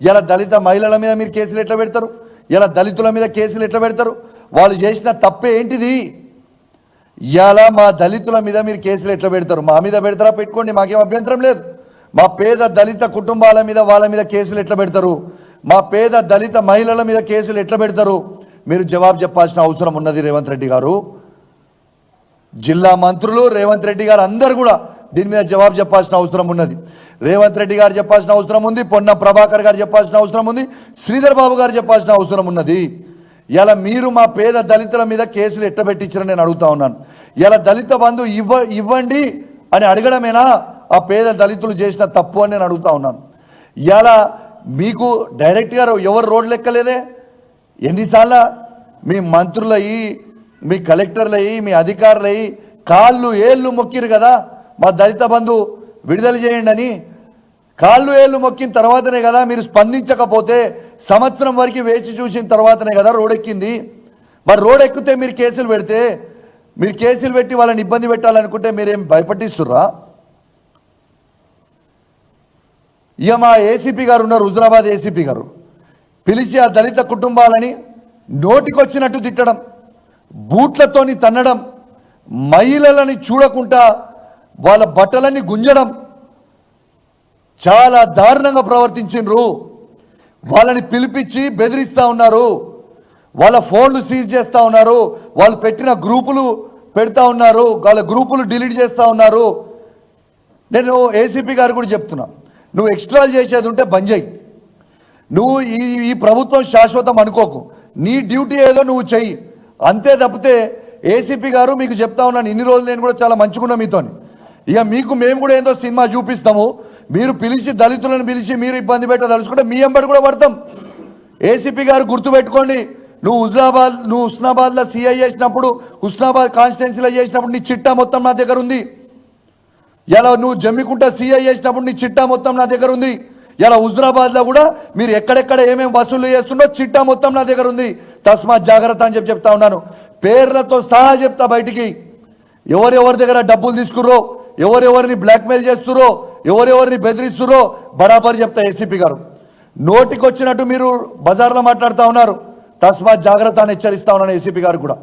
ఇలా దళిత మహిళల మీద మీరు కేసులు ఎట్లా పెడతారు? ఇలా దళితుల మీద కేసులు ఎట్లా పెడతారు? వాళ్ళు చేసిన తప్పే ఏంటిది? ఇలా మా దళితుల మీద మీరు కేసులు ఎట్లా పెడతారు? మా మీద పెడతారా? పెట్టుకోండి, మాకేం అభ్యంతరం లేదు. మా పేద దళిత కుటుంబాల మీద వాళ్ళ మీద కేసులు ఎట్లా పెడతారు? మా పేద దళిత మహిళల మీద కేసులు ఎట్లా పెడతారు? మీరు జవాబు చెప్పాల్సిన అవసరం ఉన్నది రేవంత్ రెడ్డి గారు. జిల్లా మంత్రులు, రేవంత్ రెడ్డి గారు అందరూ కూడా దీని మీద జవాబు చెప్పాల్సిన అవసరం ఉన్నది. రేవంత్ రెడ్డి గారు చెప్పాల్సిన అవసరం ఉంది, పొన్నం ప్రభాకర్ గారు చెప్పాల్సిన అవసరం ఉంది, శ్రీధర్ బాబు గారు చెప్పాల్సిన అవసరం ఉన్నది. ఇలా మీరు మా పేద దళితుల మీద కేసులు ఎట్లా పెట్టించారని నేను అడుగుతా ఉన్నాను. ఇలా దళిత బంధు ఇవ్వండి అని అడగడమేనా ఆ పేద దళితులు చేసిన తప్పు అని నేను అడుగుతా ఉన్నాను. ఇలా మీకు డైరెక్ట్గా ఎవరు రోడ్లు ఎక్కలేదే? ఎన్నిసార్లు మీ మంత్రులయ్యి, మీ కలెక్టర్లయ్యి, మీ అధికారులయ్యి కాళ్ళు ఏళ్ళు మొక్కిరు కదా మా దళిత బంధు విడుదల చేయండి అని. కాళ్ళు ఏళ్ళు మొక్కిన తర్వాతనే కదా మీరు స్పందించకపోతే, సంవత్సరం వరకు వేచి చూసిన తర్వాతనే కదా రోడ్ ఎక్కింది. మరి రోడ్ ఎక్కితే మీరు కేసులు పెడితే, మీరు కేసులు పెట్టి వాళ్ళని ఇబ్బంది పెట్టాలనుకుంటే మీరేం భయపట్టిస్తుర్రా? ఇక మా ఏసీపీ గారు ఉన్నారు, హుజరాబాద్ ఏసీపీ గారు, పిలిచి ఆ దళిత కుటుంబాలని నోటికొచ్చినట్టు తిట్టడం, బూట్లతోని తన్నడం, మహిళలని చూడకుండా వాళ్ళ బట్టలన్నీ గుంజడం, చాలా దారుణంగా ప్రవర్తించిండ్రు. వాళ్ళని పిలిపించి బెదిరిస్తూ ఉన్నారు, వాళ్ళ ఫోన్లు సీజ్ చేస్తూ ఉన్నారు, వాళ్ళు పెట్టిన గ్రూపులు పెడతా ఉన్నారు, వాళ్ళ గ్రూపులు డిలీట్ చేస్తూ ఉన్నారు. నేను ఏసీపీ గారు కూడా చెప్తున్నా, నువ్వు ఎక్స్ట్రాలు చేసేది ఉంటే బంద్ చేయి. నువ్వు ఈ ప్రభుత్వం శాశ్వతం అనుకోకు, నీ డ్యూటీ ఏదో నువ్వు చెయ్యి అంతే తప్పితే. ఏసీపీ గారు మీకు చెప్తా ఉన్నాను, ఇన్ని రోజులు నేను కూడా చాలా మంచిగున్నా మీతోని. ఇక మీకు మేము కూడా ఏందో సినిమా చూపిస్తాము. మీరు పిలిచి దళితులను పిలిచి మీరు ఇబ్బంది పెట్టదలుచుకుంటే మీ ఎంబడి కూడా పడతాం. ఏసీపీ గారు గుర్తుపెట్టుకోండి, నువ్వు హుస్నాబాద్లో సిఐ చేసినప్పుడు, హుస్నాబాద్ కాన్స్టిట్యున్సీలో చేసినప్పుడు నీ చిట్టా మొత్తం నా దగ్గర ఉంది. ఇలా నువ్వు జమ్మికుంట సిఐ చేసినప్పుడు నీ చిట్టా మొత్తం నా దగ్గర ఉంది. ఇలా హుజరాబాద్లో కూడా మీరు ఎక్కడెక్కడ ఏమేమి వసూలు చేస్తుండో చిట్టా మొత్తం నా దగ్గర ఉంది. తస్మాత్ జాగ్రత్త అని చెప్తా ఉన్నాను. పేర్లతో సహా చెప్తా బయటికి. ఎవరెవరి దగ్గర డబ్బులు తీసుకుర్రో, ఎవరెవరిని బ్లాక్మెయిల్ చేస్తుర్రో, ఎవరెవరిని బెదిరిస్తుర్రో బరాబర్ చెప్తా. ఏసీపీ గారు నోటికి వచ్చినట్టు మీరు బజార్లో మాట్లాడుతూ ఉన్నారు. తస్మాత్ జాగ్రత్త అని హెచ్చరిస్తా ఉన్నాను ఏసీపీ గారు కూడా.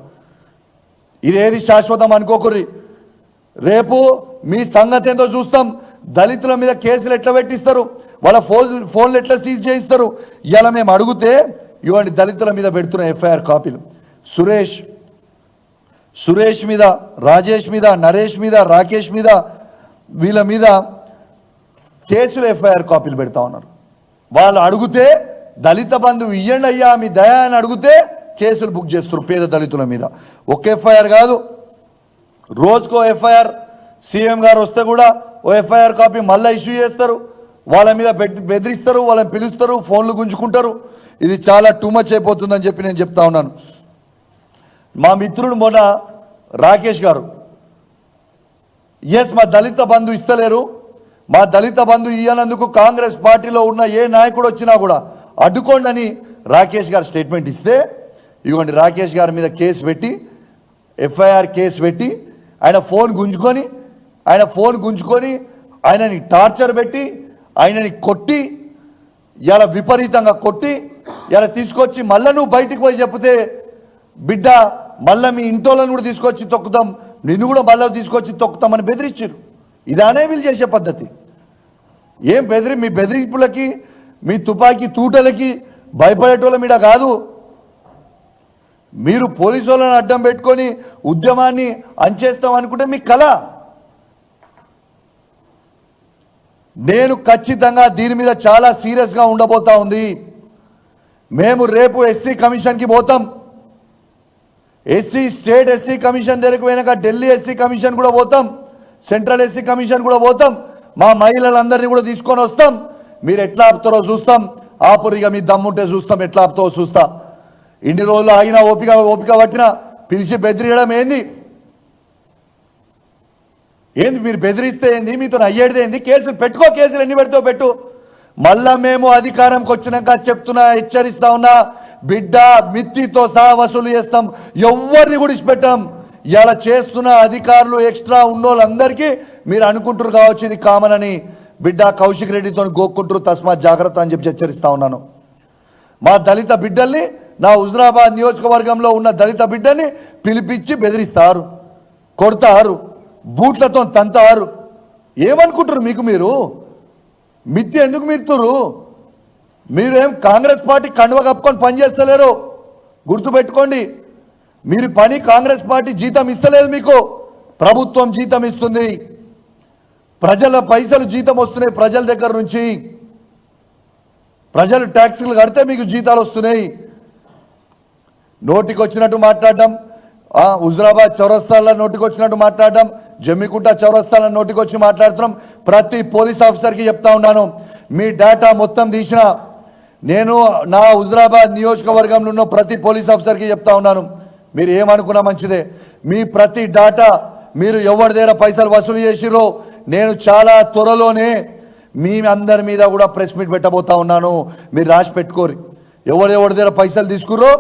ఇదేది శాశ్వతం అనుకోకుర్రి. రేపు మీ సంగతి ఏందో చూస్తాం. దళితుల మీద కేసులు ఎట్లా పెట్టిస్తారు, వాళ్ళ ఫోన్లు ఎట్లా సీజ్ చేయిస్తారు. ఇలా మేము అడిగితే ఇవ్వండి దళితుల మీద పెడుతున్న ఎఫ్ఐఆర్ కాపీలు. సురేష్ మీద, రాజేష్ మీద, నరేష్ మీద, రాకేష్ మీద, వీళ్ళ మీద కేసులు ఎఫ్ఐఆర్ కాపీలు పెడతా ఉన్నారు. వాళ్ళు అడిగితే దళిత బంధు ఇయ్యండి అయ్యా మీ దయా అని అడిగితే కేసులు బుక్ చేస్తారు పేద దళితుల మీద. ఒక్క ఎఫ్ఐఆర్ కాదు, రోజుకో ఎఫ్ఐఆర్. సీఎం గారు వస్తే కూడా ఓ ఎఫ్ఐఆర్ కాపీ మళ్ళీ ఇష్యూ చేస్తారు. వాళ్ళ మీద బెదిరిస్తారు, వాళ్ళని పిలుస్తారు, ఫోన్లు గుంజుకుంటారు. ఇది చాలా టూ మచ్ అయిపోతుందని చెప్పి నేను చెప్తా ఉన్నాను. మా మిత్రుడు మొన్న రాకేష్ గారు, ఎస్ మా దళిత బంధు ఇస్తలేరు, మా దళిత బంధు ఇయ్యనందుకు కాంగ్రెస్ పార్టీలో ఉన్న ఏ నాయకుడు వచ్చినా కూడా అడ్డుకోండి అని రాకేష్ గారు స్టేట్మెంట్ ఇస్తే, ఇవ్వండి రాకేష్ గారి మీద కేసు పెట్టి, ఎఫ్ఐఆర్ కేసు పెట్టి, ఆయన ఫోన్ గుంజుకొని ఆయనని టార్చర్ పెట్టి, ఆయనని కొట్టి, ఇలా విపరీతంగా కొట్టి, ఇలా తీసుకొచ్చి మళ్ళీ నువ్వు బయటికి పోయి చెప్తే బిడ్డ మళ్ళీ మీ ఇంటోళ్ళని కూడా తీసుకొచ్చి తొక్కుతాం, నిన్ను కూడా మళ్ళీ తీసుకొచ్చి తొక్కుతామని బెదిరించారు. ఇదానే వీళ్ళు చేసే పద్ధతి. ఏం మీ బెదిరింపులకి, మీ తుపాకీ తూటలకి భయపడేటోళ్ళ మీద కాదు. మీరు పోలీసు వాళ్ళని అడ్డం పెట్టుకొని ఉద్యమాన్ని అంచేస్తాం అనుకుంటే మీ కళ. నేను ఖచ్చితంగా దీని మీద చాలా సీరియస్గా ఉండబోతా ఉంది. మేము రేపు ఎస్సీ కమిషన్కి పోతాం. స్టేట్ ఎస్సీ కమిషన్ దగ్గరకు పోయినాక ఢిల్లీ ఎస్సీ కమిషన్ కూడా పోతాం, సెంట్రల్ ఎస్సీ కమిషన్ కూడా పోతాం. మా మహిళలందరినీ కూడా తీసుకొని వస్తాం. మీరు ఎట్లా ఆపుతారో చూస్తాం. ఆపురిగా మీ దమ్ముంటే చూస్తాం, ఎట్లా ఆపుతారో చూస్తా. ఇన్ని రోజులు ఆగినా ఓపిక పట్టినా పిలిచి బెదిరియడం ఏంది? మీరు బెదిరిస్తే ఏంది? మీతో అయ్యేది ఏంది? కేసులు పెట్టుకో, కేసులు ఎన్ని పెడతావు పెట్టు. మళ్ళా మేము అధికారంకి వచ్చినాక చెప్తున్నా, హెచ్చరిస్తా ఉన్నా, బిడ్డ మిత్తితో సహా వసూలు చేస్తాం, ఎవరిని కూడా ఇచ్చిపెట్టాం. ఇలా చేస్తున్న అధికారులు ఎక్స్ట్రా ఉన్నోళ్ళందరికీ మీరు అనుకుంటారు కావచ్చు ఇది కామన్ అని, బిడ్డ కౌశిక్ రెడ్డితో గోక్కుంటారు, తస్మాత్ జాగ్రత్త అని చెప్పి హెచ్చరిస్తా ఉన్నాను. మా దళిత బిడ్డల్ని, నా హుజురాబాద్ నియోజకవర్గంలో ఉన్న దళిత బిడ్డని పిలిపించి బెదిరిస్తారు, కొడతారు, బూట్లతో తంతారు. ఏమనుకుంటారు? మీరు మిథ్య ఎందుకు మీరుతురు? మీరేం కాంగ్రెస్ పార్టీ కండువ కప్పుకొని పనిచేస్తలేరు, గుర్తుపెట్టుకోండి. మీరు పని కాంగ్రెస్ పార్టీ జీతం ఇస్తలేదు, మీకు ప్రభుత్వం జీతం ఇస్తుంది. ప్రజల పైసలు జీతం వస్తున్నాయి, ప్రజల దగ్గర నుంచి. ప్రజలు ట్యాక్సులు కడితే మీకు జీతాలు వస్తున్నాయి. నోటికి వచ్చినట్టు మాట్లాడడం, హుజురాబాద్ చౌరస్తాల నోటికి వచ్చినట్టు మాట్లాడడం, జమ్మికుంట చౌరస్తాల నోటికి వచ్చి మాట్లాడుతున్నాం. ప్రతి పోలీస్ ఆఫీసర్కి చెప్తా ఉన్నాను, మీ డేటా మొత్తం తీసిన నేను నా హుజురాబాద్ నియోజకవర్గంలో ఉన్న ప్రతి పోలీస్ ఆఫీసర్కి చెప్తా ఉన్నాను, మీరు ఏమనుకున్నా మంచిదే, మీ ప్రతి డేటా మీరు ఎవరి దగ్గర పైసలు వసూలు చేసిరో నేను చాలా త్వరలోనే మీ అందరి మీద కూడా ప్రెస్ మీట్ పెట్టబోతా ఉన్నాను. మీరు రాసి పెట్టుకోరు, ఎవరెవరి దగ్గర పైసలు తీసుకురో,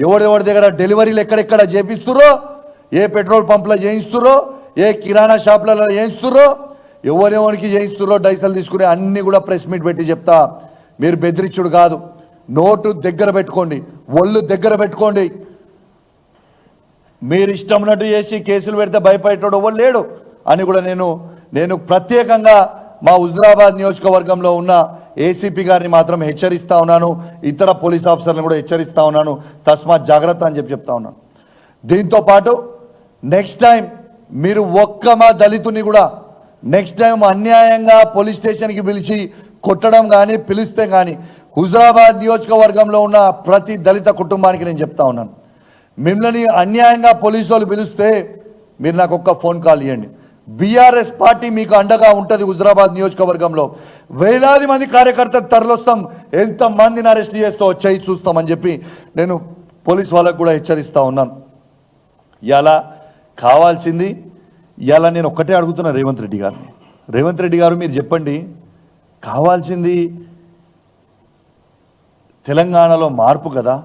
ఎవరెవరి దగ్గర డెలివరీలు ఎక్కడెక్కడ చేపిస్తురో, ఏ పెట్రోల్ పంపులో చేయిస్తురో, ఏ కిరాణా షాపులలో చేయిస్తురో, ఎవరెవరికి చేయిస్తురో డైసలు తీసుకుని అన్నీ కూడా ప్రెస్ మీట్ పెట్టి చెప్తా. మీరు బెదిరించుడు కాదు, నోటు దగ్గర పెట్టుకోండి, ఒళ్ళు దగ్గర పెట్టుకోండి. మీరు ఇష్టం ఉన్నట్టు చేసి కేసులు పెడితే భయపడేటోడు ఎవరు లేడు అని కూడా నేను ప్రత్యేకంగా మా హుజురాబాద్ నియోజకవర్గంలో ఉన్న ఏసీపీ గారిని మాత్రం హెచ్చరిస్తా ఉన్నాను, ఇతర పోలీస్ ఆఫీసర్లను కూడా హెచ్చరిస్తా ఉన్నాను, తస్మాత్ జాగ్రత్త అని చెప్తా ఉన్నాను. దీంతో పాటు నెక్స్ట్ టైం మీరు మా దళితుని కూడా నెక్స్ట్ టైం అన్యాయంగా పోలీస్ స్టేషన్కి పిలిచి కొట్టడం కానీ పిలిస్తే కానీ హుజురాబాద్ నియోజకవర్గంలో ఉన్న ప్రతి దళిత కుటుంబానికి నేను చెప్తా ఉన్నాను, మిమ్మల్ని అన్యాయంగా పోలీసు వాళ్ళు పిలిస్తే మీరు నాకు ఒక్క ఫోన్ కాల్ ఇవ్వండి. బీఆర్ఎస్ పార్టీ మీకు అండగా ఉంటుంది. హుజురాబాద్ నియోజకవర్గంలో వేలాది మంది కార్యకర్తలు తరలిస్తాం, ఎంతమందిని అరెస్ట్ చేస్తూ వచ్చాయి చూస్తామని చెప్పి నేను పోలీస్ వాళ్ళకు కూడా హెచ్చరిస్తూ ఉన్నాను. ఇలా కావాల్సింది, ఇలా నేను ఒక్కటే అడుగుతున్నా రేవంత్ రెడ్డి గారిని, రేవంత్ రెడ్డి గారు మీరు చెప్పండి, కావాల్సింది తెలంగాణలో మార్పు కదా,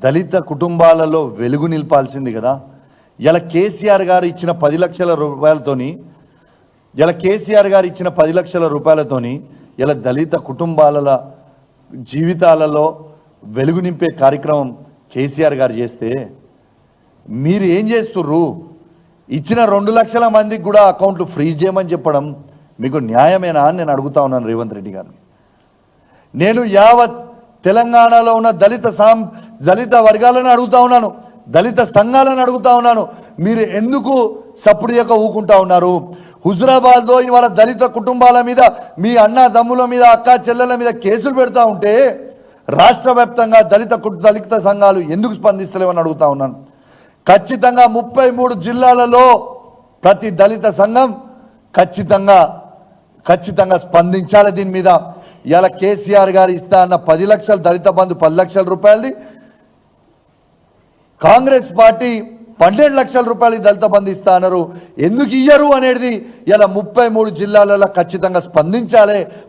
దళిత కుటుంబాలలో వెలుగు నింపాల్సింది కదా. ఇలా కేసీఆర్ గారు ఇచ్చిన 10 లక్షల రూపాయలతోని, ఇలా దళిత కుటుంబాల జీవితాలలో వెలుగు నింపే కార్యక్రమం కేసీఆర్ గారు చేస్తే మీరు ఏం చేస్తుర్రు? ఇచ్చిన 2 లక్షల మందికి కూడా అకౌంట్లు ఫ్రీజ్ చేయమని చెప్పడం మీకు న్యాయమేనా అని నేను అడుగుతా ఉన్నాను రేవంత్ రెడ్డి గారిని. నేను యావత్ తెలంగాణలో ఉన్న దళిత వర్గాలను అడుగుతా ఉన్నాను, దళిత సంఘాలను అడుగుతా ఉన్నాను, మీరు ఎందుకు సప్పుడు చేయక ఊకుంటా ఉన్నారు? హుజురాబాద్లో ఇవాళ దళిత కుటుంబాల మీద, మీ అన్న దమ్ముల మీద, అక్క చెల్లెల మీద కేసులు పెడతా ఉంటే రాష్ట్ర వ్యాప్తంగా దళిత సంఘాలు ఎందుకు స్పందిస్తలేవని అడుగుతా ఉన్నాను. ఖచ్చితంగా 33 జిల్లాలలో ప్రతి దళిత సంఘం ఖచ్చితంగా స్పందించాలి దీని మీద. ఇలా కేసీఆర్ గారు ఇస్తా అన్న 10 లక్షల దళిత బంధు 10 లక్షల రూపాయలది, కాంగ్రెస్ పార్టీ 12 లక్షల రూపాయలు దళిత బంధు ఇస్తా అన్నారు, ఎందుకు ఇయ్యరు అనేది ఇలా 33 జిల్లాలలో ఖచ్చితంగా స్పందించాలి.